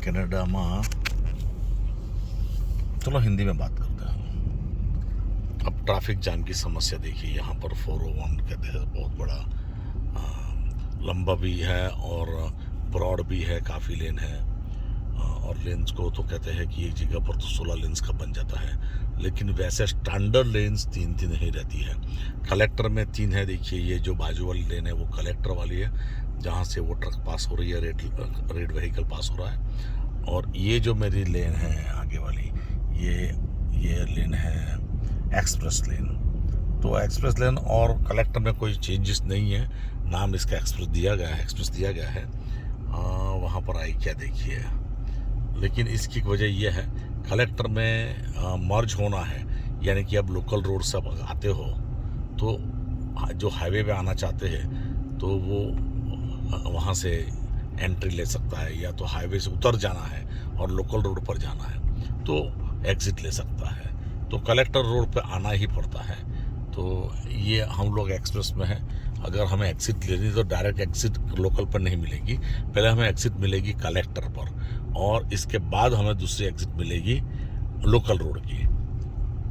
Canada में, चलो हिंदी में बात करते हैं। अब ट्रैफिक जाम की समस्या देखिए, यहाँ पर 401 कहते हैं, बहुत बड़ा लंबा भी है और ब्रॉड भी है, काफ़ी लेन है। और लेन्स को तो कहते हैं कि एक जगह पर तो 16 लेन्स का बन जाता है, लेकिन वैसे स्टैंडर्ड लेन्स 3 ही रहती है। कलेक्टर में 3 है। देखिए ये जो बाजू वाली लेन है वो कलेक्टर वाली है, जहाँ से वो ट्रक पास हो रही है, रेड व्हीकल पास हो रहा है। और ये जो मेरी लेन है आगे वाली, ये लेन है एक्सप्रेस लेन। तो एक्सप्रेस लेन और कलेक्टर में कोई चेंजेस नहीं है, नाम इसका एक्सप्रेस दिया गया है। वहाँ पर आई क्या देखिए, लेकिन इसकी वजह यह है कलेक्टर में मर्ज होना है, यानी कि अब लोकल रोड से आते हो तो जो हाईवे पे आना चाहते हैं तो वो वहाँ से एंट्री ले सकता है, या तो हाईवे से उतर जाना है और लोकल रोड पर जाना है तो एग्ज़िट ले सकता है। तो कलेक्टर रोड पे आना ही पड़ता है। तो ये हम लोग एक्सप्रेस में हैं, अगर हमें एग्ज़िट लेनी तो डायरेक्ट एग्ज़िट लोकल पर नहीं मिलेगी, पहले हमें एग्ज़िट मिलेगी कलेक्टर पर और इसके बाद हमें दूसरी एग्ज़िट मिलेगी लोकल रोड की।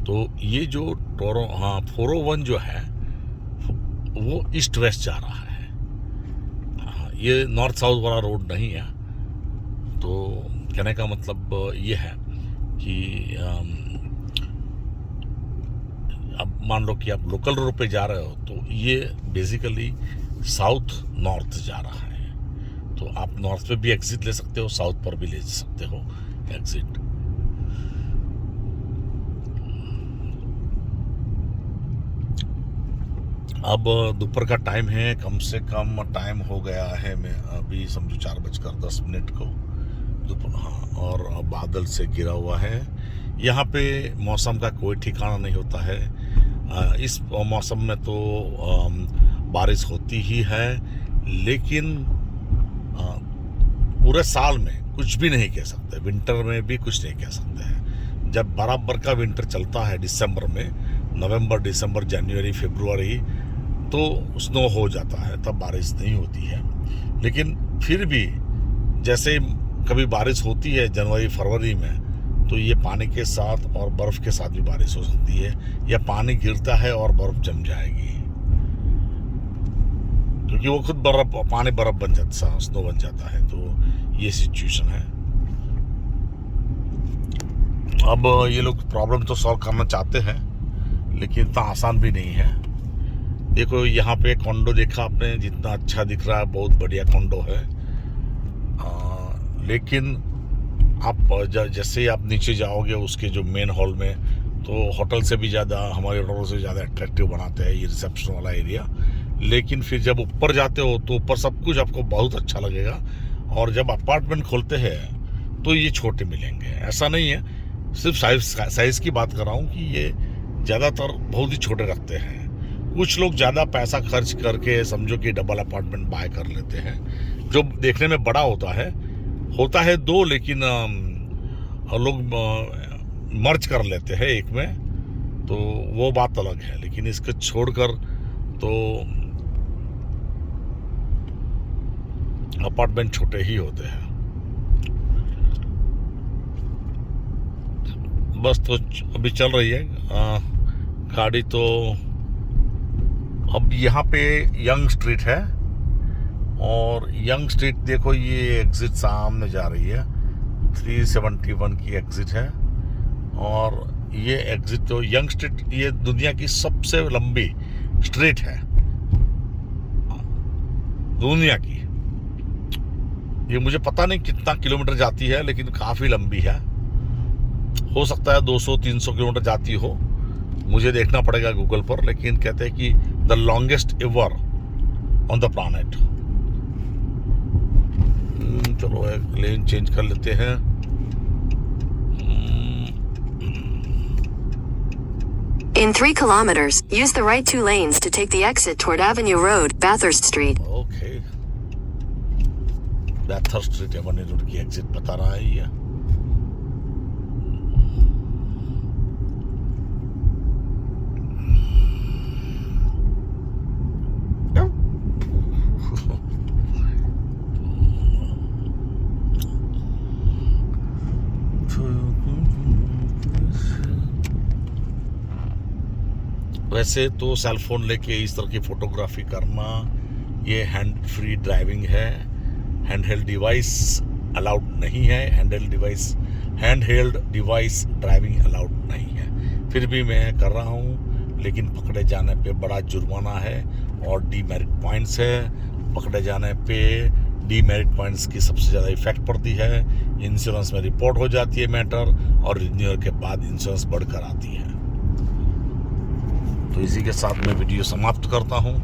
तो ये जो 401 जो है वो ईस्ट वेस्ट जा रहा है, ये नॉर्थ साउथ वाला रोड नहीं है। तो कहने का मतलब ये है कि अब मान लो कि आप लोकल रोड पे जा रहे हो तो ये बेसिकली साउथ नॉर्थ जा रहा है। तो आप नॉर्थ पे भी एग्जिट ले सकते हो, साउथ पर भी ले सकते हो एग्जिट। अब दोपहर का टाइम है, कम से कम टाइम हो गया है, मैं अभी समझो 4:10 को दोपहर। हाँ, और बादल से घिरा हुआ है। यहाँ पे मौसम का कोई ठिकाना नहीं होता है। इस मौसम में तो बारिश होती ही है, लेकिन पूरे साल में कुछ भी नहीं कह सकते, विंटर में भी कुछ नहीं कह सकते हैं। जब बराबर का विंटर चलता है दिसंबर में, नवंबर, दिसंबर, जनवरी, फरवरी, तो स्नो हो जाता है, तब बारिश नहीं होती है। लेकिन फिर भी जैसे कभी बारिश होती है जनवरी फरवरी में, तो ये पानी के साथ और बर्फ़ के साथ भी बारिश हो सकती है, या पानी गिरता है और बर्फ़ जम जाएगी, क्योंकि वो खुद पानी बर्फ़ बन जाता, स्नो बन जाता है। तो ये सिचुएशन है। अब ये लोग प्रॉब्लम तो सॉल्व करना चाहते हैं, लेकिन इतना आसान भी नहीं है। देखो यहाँ पे कॉन्डो देखा आपने, जितना अच्छा दिख रहा है, बहुत बढ़िया कॉन्डो है। लेकिन आप जैसे ही आप नीचे जाओगे उसके जो मेन हॉल में, तो होटल से भी ज़्यादा, हमारे होटल से ज़्यादा अट्रैक्टिव बनाते हैं ये रिसेप्शन वाला एरिया। लेकिन फिर जब ऊपर जाते हो तो ऊपर सब कुछ आपको बहुत अच्छा लगेगा, और जब अपार्टमेंट खोलते हैं तो ये छोटे मिलेंगे। ऐसा नहीं है, सिर्फ साइज़ की बात कर रहा हूँ कि ये ज़्यादातर बहुत ही छोटे रखते हैं। कुछ लोग ज़्यादा पैसा खर्च करके समझो कि डबल अपार्टमेंट बाय कर लेते हैं, जो देखने में बड़ा होता है 2, लेकिन लोग मर्ज कर लेते हैं एक में, तो वो बात अलग है। लेकिन इसको छोड़कर तो अपार्टमेंट छोटे ही होते हैं। बस तो अभी चल रही है गाड़ी। तो अब यहाँ पे यंग स्ट्रीट है, और यंग स्ट्रीट देखो, ये एग्जिट सामने जा रही है, 371 की एग्जिट है। और ये एग्जिट तो यंग स्ट्रीट, ये दुनिया की सबसे लंबी स्ट्रीट है दुनिया की। ये मुझे पता नहीं कितना किलोमीटर जाती है, लेकिन काफ़ी लंबी है। हो सकता है 200-300 किलोमीटर जाती हो, मुझे देखना पड़ेगा गूगल पर। लेकिन कहते हैं कि the longest ever on the planet. चलो एक लेन चेंज कर लेते हैं। In 3 kilometers, use the right 2 lanes to take the exit toward Avenue Road, Bathurst Street. Okay, Bathurst Street Avenue Road की एग्जिट बता रहा है ये। वैसे तो सेल फोन लेके इस तरह की फ़ोटोग्राफी करना ये हैंड फ्री ड्राइविंग है। हैंड हेल्ड डिवाइस अलाउड नहीं है। Hand held device driving allowed नहीं है। फिर भी मैं कर रहा हूँ, लेकिन पकड़े जाने पे बड़ा जुर्माना है और डीमेरिट पॉइंट्स है। पकड़े जाने पे डीमेरिट पॉइंट्स की सबसे ज़्यादा इफेक्ट पड़ती है। इंश्योरेंस में रिपोर्ट हो जाती है मैटर, और रिन्यूअल के बाद इंश्योरेंस बढ़कर आती है। तो इसी के साथ मैं वीडियो समाप्त करता हूँ।